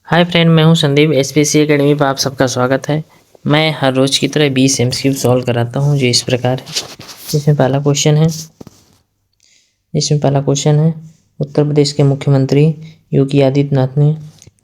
Hi friend, मैं हूं Sandeep. SPC academy पर आप सबका स्वागत है। मैं हर रोज़ की तरह 20 एमसीक्यू सॉल्व कराता हूं जो इस प्रकार है। इसमें पहला क्वेश्चन है उत्तर प्रदेश के मुख्यमंत्री योगी आदित्यनाथ ने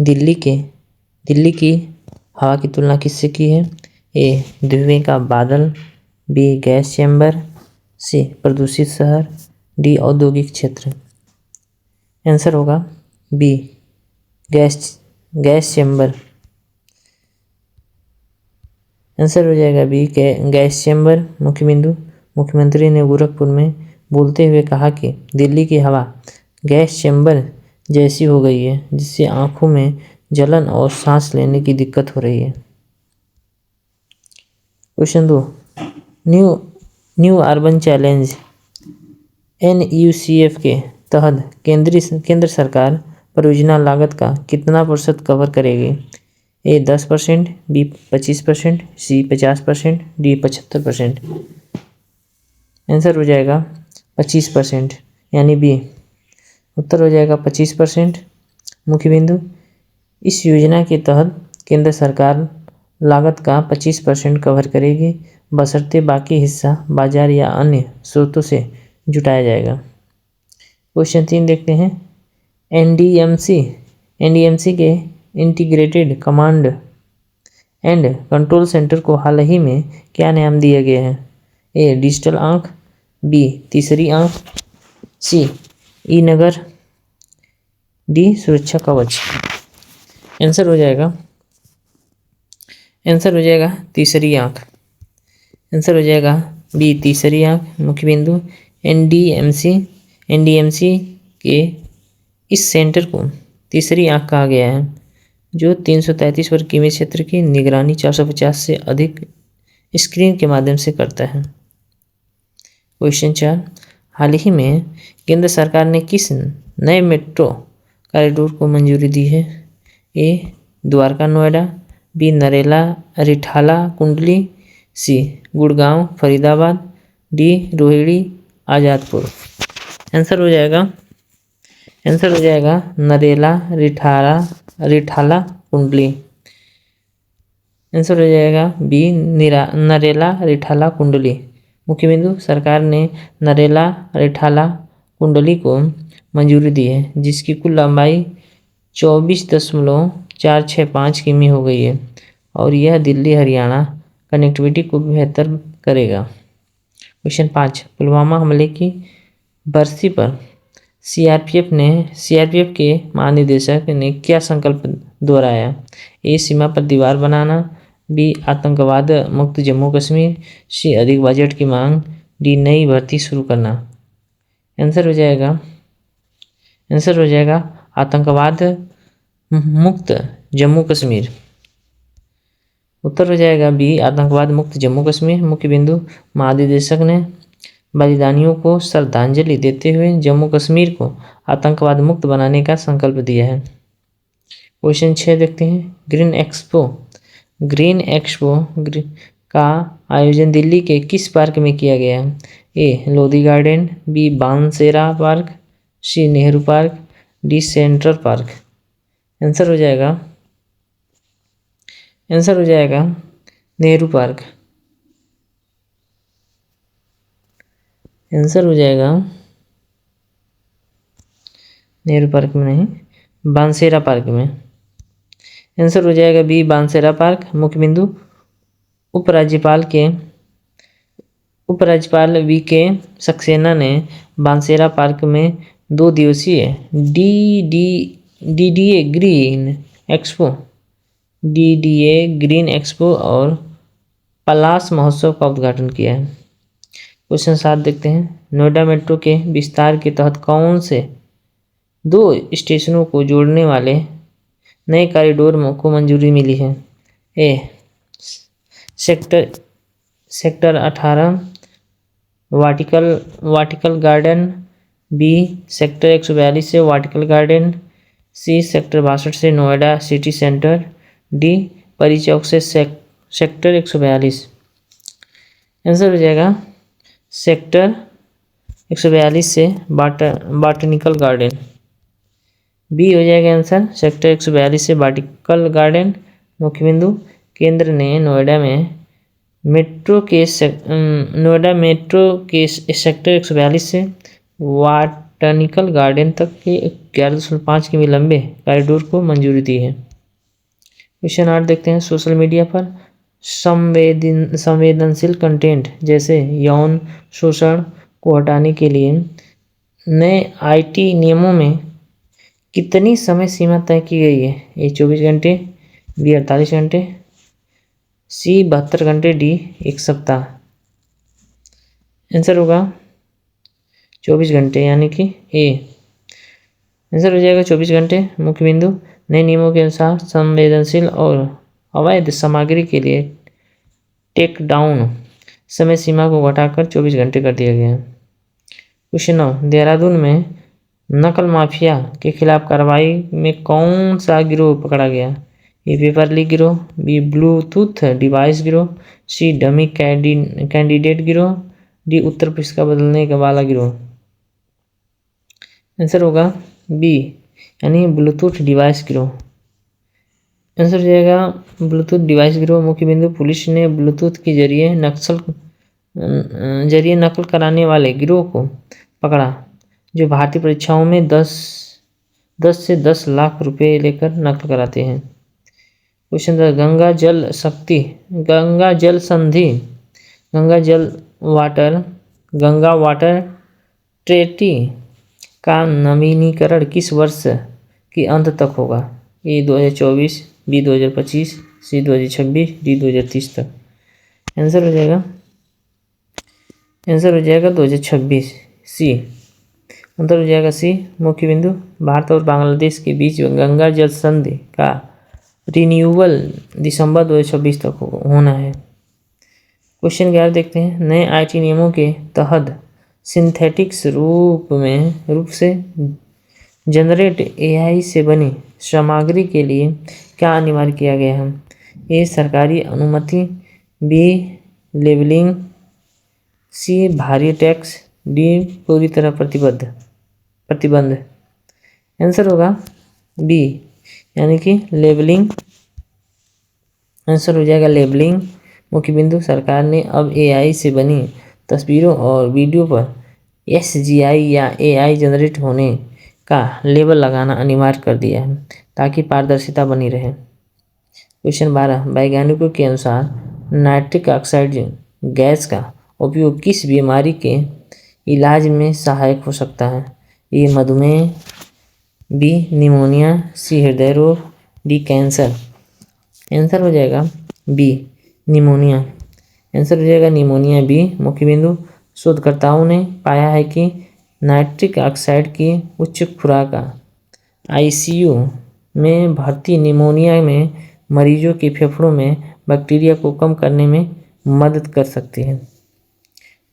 दिल्ली की हवा की तुलना किससे की है? ए धुएं का बादल, बी गैस चैम्बर, सी प्रदूषित शहर, डी औद्योगिक क्षेत्र। आंसर होगा बी गैस चैम्बर। आंसर हो जाएगा बी गैस चैम्बर। मुख्यमंत्री ने गोरखपुर में बोलते हुए कहा कि दिल्ली की हवा गैस चैम्बर जैसी हो गई है, जिससे आंखों में जलन और सांस लेने की दिक्कत हो रही है। Question 2, new urban challenge NUCF के तहत केंद्र सरकार परियोजना लागत का कितना प्रतिशत कवर करेगी? ए 10%, बी 25%, सी 50%, डी 75%। आंसर हो जाएगा 25%, यानी बी। उत्तर हो जाएगा 25%। मुख्य बिंदु, इस योजना के तहत केंद्र सरकार लागत का 25% कवर करेगी, बशर्ते बाकी हिस्सा बाजार या अन्य स्रोतों से जुटाया जाएगा। क्वेश्चन 3 देखते हैं। NDMC के integrated command and control centre को हाल ही में क्या नाम दिया गया है? ए डिजिटल आंख, बी तीसरी आंख, सी ई नगर, डी सुरक्षा कवच। आंसर हो जाएगा तीसरी आंख। आंसर हो जाएगा बी तीसरी आंख। मुख्य बिंदु, NDMC के इस सेंटर को तीसरी आंख कहा गया है, जो 333 वर्ग किमी क्षेत्र की निगरानी 450 से अधिक स्क्रीन के माध्यम से करता है। क्वेश्चन 4, हाल ही में केंद्र सरकार ने किस नए मेट्रो कॉरिडोर को मंजूरी दी है? ए द्वारका नोएडा, बी नरेला रिठाला कुंडली, सी गुड़गांव फरीदाबाद, डी रोहिणी आजादपुर। आंसर हो जाएगा नरेला रिठाला कुंडली। आंसर हो जाएगा बी नरेला रिठाला कुंडली। मुख्य बिंदु, सरकार ने नरेला रिठाला कुंडली को मंजूरी दी है, जिसकी कुल लंबाई 24.465 किमी हो गई है और यह दिल्ली हरियाणा कनेक्टिविटी को बेहतर करेगा। क्वेश्चन 5, पुलवामा हमले की बरसी पर सीआरपीएफ के महानिदेशक ने क्या संकल्प दोहराया? ए सीमा पर दीवार बनाना, बी आतंकवाद मुक्त जम्मू कश्मीर, सी अधिक बजट की मांग, डी नई भर्ती शुरू करना। आंसर हो जाएगा आतंकवाद मुक्त जम्मू कश्मीर। उत्तर हो जाएगा बी आतंकवाद मुक्त जम्मू कश्मीर। मुख्य बिंदु, महानिदेशक ने बलिदानियों को श्रद्धांजलि देते हुए जम्मू कश्मीर को आतंकवाद मुक्त बनाने का संकल्प दिया है। क्वेश्चन 6 देखते हैं। ग्रीन एक्सपो का आयोजन दिल्ली के किस पार्क में किया गया है? A Lodhi Garden, B Bansera Park, C Nehru Park, D Central Park. Answer हो जाएगा नेहरू पार्क। आंसर हो जाएगा नेहरू पार्क में नहीं, बानसेरा पार्क में। आंसर हो जाएगा बी बानसेरा पार्क। मुख्य बिंदु, उपराज्यपाल VK सक्सेना ने बानसेरा पार्क में 2 दिवसीय DDA ग्रीन एक्सपो और पलास महोत्सव का उद्घाटन किया है। क्वेश्चन 7 देखते हैं। नोएडा मेट्रो के विस्तार के तहत कौन से 2 स्टेशनों को जोड़ने वाले नए कॉरिडोर को मंजूरी मिली है? A sector 18 वाटिकल garden, B sector 142 से वाटिकल गार्डन, सी सेक्टर 62 से नोएडा सिटी सेंटर, डी परी चौक से सेक्टर 142। आंसर हो जाएगा सेक्टर 142 से बॉटनिकल गार्डन। बी हो जाएगा आंसर सेक्टर 142 से वाटिकल गार्डन। मुख्य बिंदु केंद्र ने नोएडा मेट्रो के सेक्टर 142 से वाटनिकल गार्डन तक के 11.5 किमी लंबे कॉरिडोर को मंजूरी दी है। क्वेश्चन 8 देखते हैं। सोशल मीडिया पर संवेदनशील कंटेंट जैसे यौन शोषण को हटाने के लिए नए आईटी नियमों में कितनी समय सीमा तय की गई है? ए 24 घंटे, बी 48 घंटे, सी 72 घंटे, डी 1 सप्ताह। आंसर होगा 24 घंटे यानी कि ए। आंसर हो जाएगा 24 घंटे। मुख्य बिंदु नए नियमों के अनुसार संवेदनशील और अवैध सामग्री के लिए टेक डाउन समय सीमा को घटाकर 24 घंटे कर दिया गया है। क्वेश्चन 9 देहरादून में नकल माफिया के खिलाफ कार्रवाई में कौन सा गिरोह पकड़ा गया? ए पेपर लीक गिरोह, बी ब्लूटूथ डिवाइस गिरोह, सी डमी कैंडिडेट गिरोह, डी उत्तर पुस्तिका बदलने का वाला गिरोह। आंसर होगा बी यानी ब्लूटूथ डिवाइस गिरोह। आंसर हो जाएगा ब्लूटूथ डिवाइस गिरोह। मुख्य बिंदु पुलिस ने ब्लूटूथ के जरिए नकल कराने वाले गिरोह को पकड़ा जो भारतीय परीक्षाओं में 10 से 10 लाख रुपए लेकर नकल कराते हैं। क्वेश्चन 10 गंगा वाटर ट्रेटी का नवीनीकरण किस वर्ष के अंत तक होगा? ए 2024, बी 2025, सी 2026, डी 2030 तक। आंसर हो जाएगा 2026 सी। आंसर हो जाएगा सी। मुख्य बिंदु भारत और बांग्लादेश के बीच गंगा जल संधि का रिन्यूअल दिसंबर 2026 तक होना है। क्वेश्चन 11 देखते हैं। नए आईटी नियमों के तहत सिंथेटिक्स रूप से जनरेट एआई से बनी सामग्री के लिए क्या अनिवार्य किया गया है? ए सरकारी अनुमति, बी लेबलिंग, सी भारी टैक्स, डी पूरी तरह प्रतिबंध। आंसर होगा बी यानी कि लेबलिंग। आंसर हो जाएगा लेबलिंग। मुख्य बिंदु सरकार ने अब एआई से बनी तस्वीरों और वीडियो पर एसजीआई या एआई जनरेट होने का लेबल लगाना अनिवार्य कर दिया है ताकि पारदर्शिता बनी रहे। क्वेश्चन 12 वैज्ञानिकों के अनुसार नाइट्रिक ऑक्साइड गैस का उपयोग किस बीमारी के इलाज में सहायक हो सकता है? ए मधुमेह, बी निमोनिया, सी हृदय रोग, डी कैंसर। आंसर हो जाएगा बी निमोनिया। आंसर हो जाएगा निमोनिया बी। मुख्य बिंदु शोधकर्ताओं ने पाया है कि नाइट्रिक ऑक्साइड की उच्च खुराक आईसीयू में भर्ती निमोनिया में मरीजों के फेफड़ों में बैक्टीरिया को कम करने में मदद कर सकती है।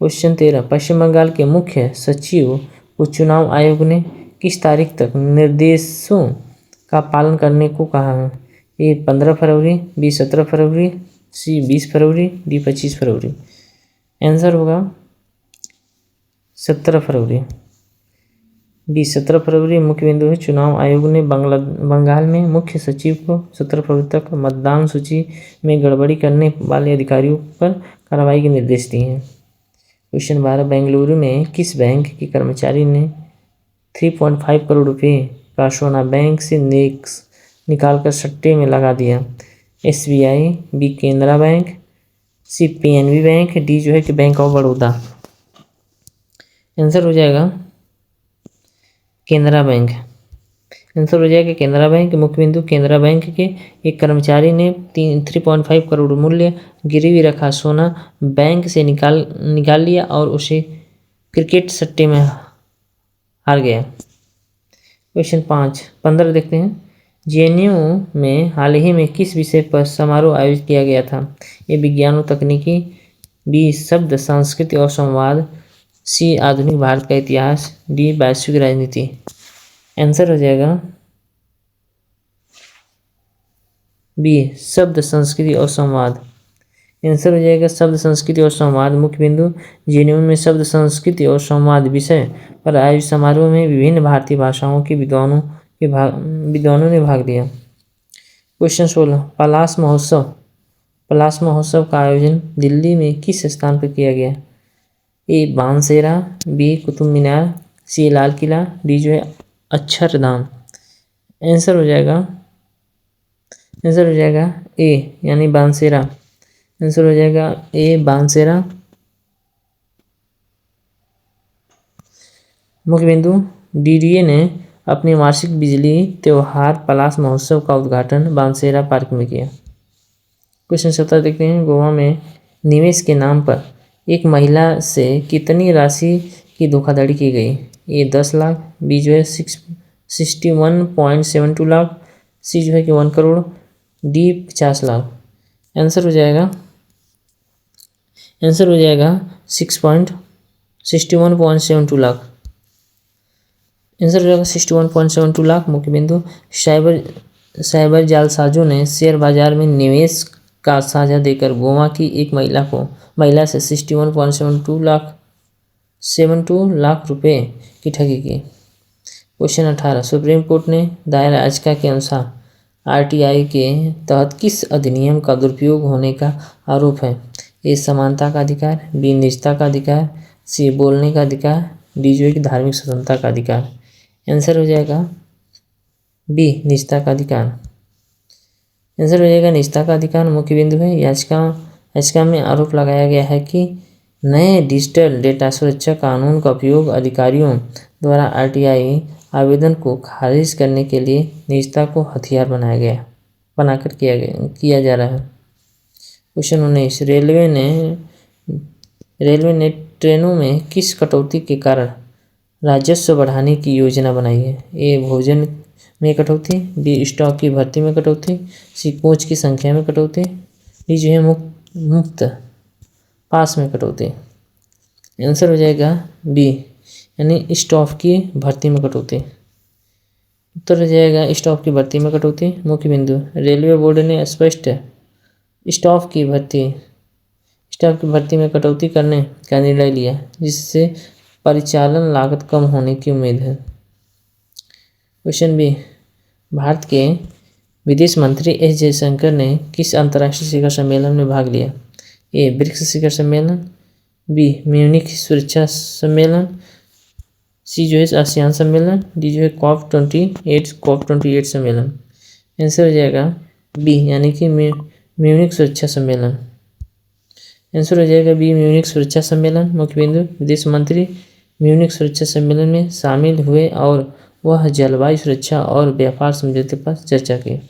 क्वेश्चन 13 पश्चिम बंगाल के मुख्य सचिव को चुनाव आयोग ने किस तारीख तक निर्देशों का पालन करने को कहा है? ए 15 फरवरी, बी 17 फरवरी, सी 20 फरवरी, डी 25 फरवरी। आंसर होगा 17 फरवरी, बी 17 फरवरी। मुख्य बिंदु है चुनाव आयोग ने बंगाल में मुख्य सचिव को 17 फरवरी तक मतदान सूची में गड़बड़ी करने वाले अधिकारियों पर कार्रवाई के निर्देश दिए हैं। क्वेश्चन 12 बेंगलुरु में किस बैंक के कर्मचारी ने 3.5 करोड़ रुपए का सोना बैंक से निकालकर सट्टे में लगा दिया? एसबीआई, बी केनरा बैंक, सी पीएनबी बैंक, डी जो है कि बैंक ऑफ बड़ौदा। आंसर हो जाएगा केनरा बैंक। आंसर हो जाएगा केनरा बैंक। मुख्य बिंदु केनरा बैंक के एक कर्मचारी ने 3.5 करोड़ मूल्य गिरवी रखा सोना बैंक से निकाल लिया और उसे क्रिकेट सट्टे में हार गया। क्वेश्चन 15 देखते हैं। जेएनयू में हाल ही में किस विषय पर समारोह आयोजित किया गया था? ये विज्ञान और तकनीकी, बी शब्द संस्कृति और संवाद, सी आधुनिक भारत का इतिहास, डी वैश्विक राजनीति। आंसर हो जाएगा बी शब्द संस्कृति और संवाद। आंसर हो जाएगा शब्द संस्कृति और संवाद। मुख्य बिंदु जेएनयू में शब्द संस्कृति और संवाद विषय पर आयोजित समारोह में विभिन्न भारतीय भाषाओं के विद्वानों विद्वानों ने भाग लिया। क्वेश्चन 16, पलाश महोत्सव का आयोजन दिल्ली में किस स्थान पर किया गया? ए बानसेरा, बी कुतुब मीनार, सी लाल किला, डी जो है अक्षरधाम। आंसर हो जाएगा ए यानी बानसेरा। आंसर हो जाएगा ए बानसेरा। मुख्य बिंदु, डीडीए ने अपने वार्षिक बिजली त्योहार पलाश महोत्सव का उद्घाटन बानसेरा पार्क में किया। क्वेश्चन 17 देखते हैं, गोवा में निवेश के नाम पर एक महिला से कितनी राशि की धोखाधड़ी की गई? ए 10 लाख, बी जो है 61.72 लाख, सी जो है कि 1 करोड़, डी 50 लाख। आंसर हो जाएगा 61.72 लाख। आंसर हो जाएगा 61.72 लाख। मुख्य बिंदु, साइबर जालसाजों ने शेयर बाजार में निवेश का साझा देकर गोवा की एक महिला से 61.72 लाख रुपए की ठगी की। क्वेश्चन 18, सुप्रीम कोर्ट ने दायर याचिका के अनुसार आरटीआई के तहत किस अधिनियम का दुरुपयोग होने का आरोप है? ए समानता का अधिकार, बी निजता का अधिकार, सी बोलने का अधिकार, डी जो है कि धार्मिक स्वतंत्रता का अधिकार। आंसर हो जाएगा बी निजता का अधिकार। आंसर हो जाएगा निजता का अधिकार। मुख्य बिंदु है, याचिका में आरोप लगाया गया है कि नए डिजिटल डेटा सुरक्षा कानून का उपयोग अधिकारियों द्वारा आरटीआई आवेदन को खारिज करने के लिए निजता को हथियार बनाकर किया जा रहा है। क्वेश्चन 19, रेलवे ने ट्रेनों में किस कटौती के कारण राजस्व बढ़ाने की योजना बनाई है? ए भोजन में कटौती, बी स्टॉक की भर्ती में कटौती, सी कोच की संख्या में कटौती, डी जो है मुक्त पास में कटौती। आंसर हो जाएगा बी यानी स्टॉफ की भर्ती में कटौती। उत्तर हो जाएगा स्टॉफ की भर्ती में कटौती। मुख्य बिंदु, रेलवे बोर्ड ने स्पष्ट स्टॉफ की भर्ती में कटौती करने का निर्णय लिया, जिससे परिचालन लागत कम होने की उम्मीद है। क्वेश्चन बी, भारत के विदेश मंत्री एस जयशंकर ने किस अंतर्राष्ट्रीय शिखर सम्मेलन में भाग लिया? ए ब्रिक्स शिखर सम्मेलन, बी म्यूनिख सुरक्षा सम्मेलन, सी जो है आसियान सम्मेलन, डी जो है COP 28 सम्मेलन। आंसर हो जाएगा बी यानी कि म्यूनिख सुरक्षा सम्मेलन। आंसर हो जाएगा बी म्यूनिख सुरक्षा सम्मेलन। मुख्य बिंदु, विदेश मंत्री म्यूनिख सुरक्षा सम्मेलन में शामिल हुए और वह जलवायु सुरक्षा और व्यापार समझौते पर चर्चा की।